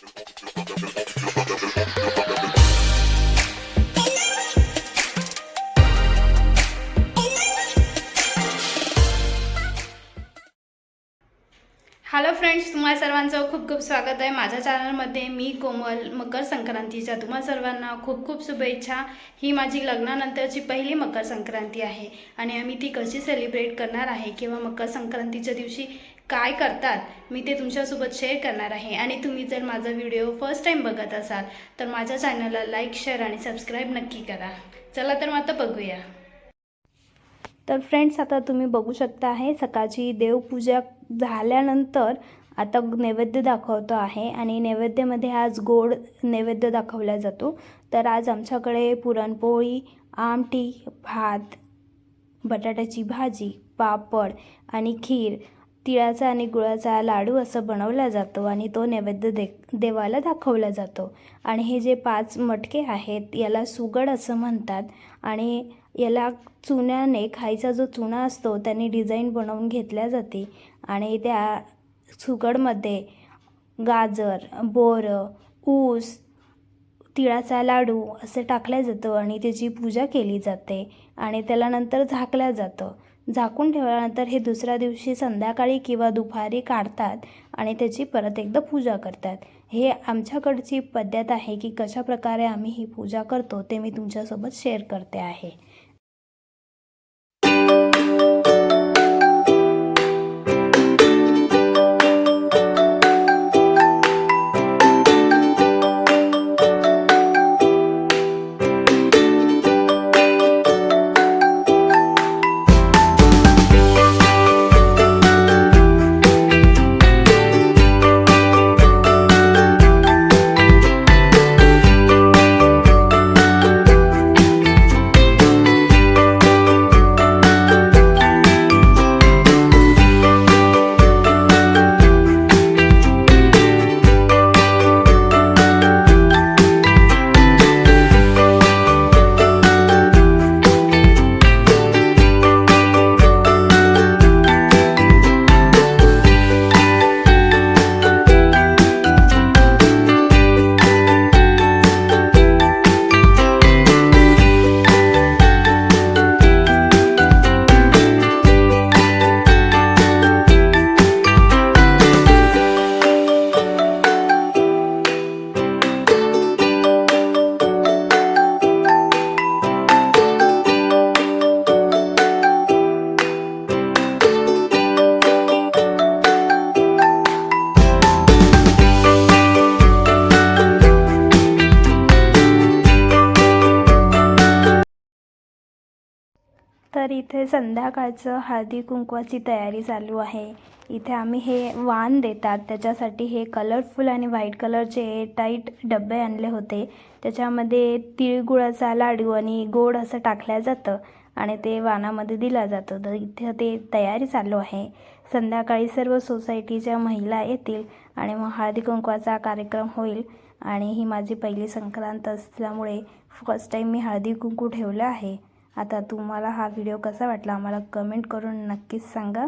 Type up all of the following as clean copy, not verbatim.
Hello friends, तुम्हा सर्वांचं खूप खूप स्वागत आहे माझ्या चॅनलमध्ये. मी कोमल. मकर संक्रांतीच्या तुम्हा सर्वांना खूप खूप शुभेच्छा. ही माझी लग्नानंतरची पहिली मकर संक्रांती आहे आणि आम्ही ती कशी सेलिब्रेट करणार आहे किंवा मकर संक्रांतीच्या दिवशी काय करतात मी ते तुमच्यासोबत शेअर करणार आहे. आणि तुम्ही जर माझा व्हिडिओ फर्स्ट टाईम बघत असाल तर माझ्या चॅनलला लाईक, शेअर आणि सबस्क्राईब नक्की करा. चला तर मग आता बघूया. तर फ्रेंड्स, आता तुम्ही बघू शकता आहे सकाळची देवपूजा झाल्यानंतर आता नैवेद्य दाखवतो आहे आणि नैवेद्यामध्ये आज गोड नैवेद्य दाखवला जातो. तर आज आमच्याकडे पुरणपोळी, आमटी, भात, बटाट्याची भाजी, पापड आणि खीर, तिळाचा आणि गुळाचा लाडू असं बनवला जातो आणि तो नैवेद्य देवाला दाखवला जातो. आणि हे जे 5 मटके आहेत याला सुगड असं म्हणतात आणि याला चुन्याने, खायचा जो चुना असतो त्याने डिझाईन बनवून घेतल्या जाते आणि त्या सुगडमध्ये गाजर, बोरं, ऊस, तिळाचा लाडू असे टाकलं जातं आणि त्याची पूजा केली जाते आणि त्याला नंतर झाकलं जातं. झाकून ठेवल्यानंतर हे दुसऱ्या दिवशी संध्याकाळी किंवा दुपारी काढतात आणि त्याची परत एकदा पूजा करतात. हे आमच्याकडची पद्धत आहे की कशा प्रकारे आम्ही ही पूजा करतो ते मी तुमच्यासोबत शेअर करते आहे. तर इथे संध्याकाळचं हळदी कुंकवाची तयारी चालू आहे. इथे आम्ही हे वाण देतात त्याच्यासाठी हे कलरफुल आणि व्हाईट कलरचे टाईट डबे आणले होते. त्याच्यामध्ये तिळगुळाचा लाडू आणि गोड असं टाकलं जातं आणि ते वाणामध्ये दिलं जातं. तर इथे ते तयारी चालू आहे. संध्याकाळी सर्व सोसायटीच्या महिला येतील आणि मग हळदी कुंकवाचा कार्यक्रम होईल. आणि ही माझी पहिली संक्रांत असल्यामुळे फर्स्ट टाईम मी हळदी कुंकू ठेवलं आहे. आता तुम्हाला हा व्हिडिओ कसा वाटला आम्हाला कमेंट करून नक्कीच सांगा.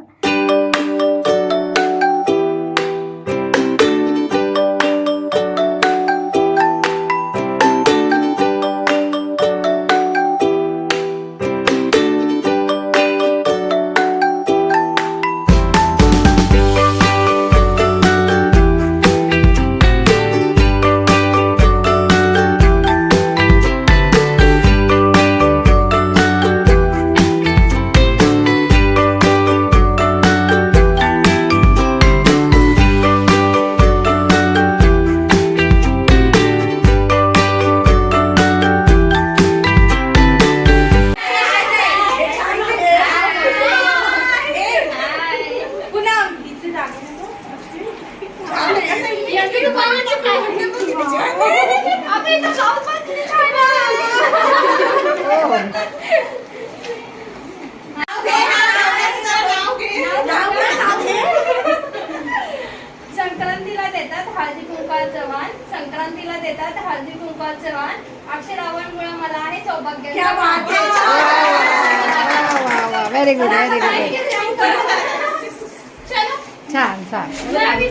संक्रांतीला देतात हळदी कुंकवाचं वाण, संक्रांतीला देतात हळदी कुंकवाचं वाण. अक्षरावणमुळे मला आहे सौभाग्य. Very good, very good. छान छान.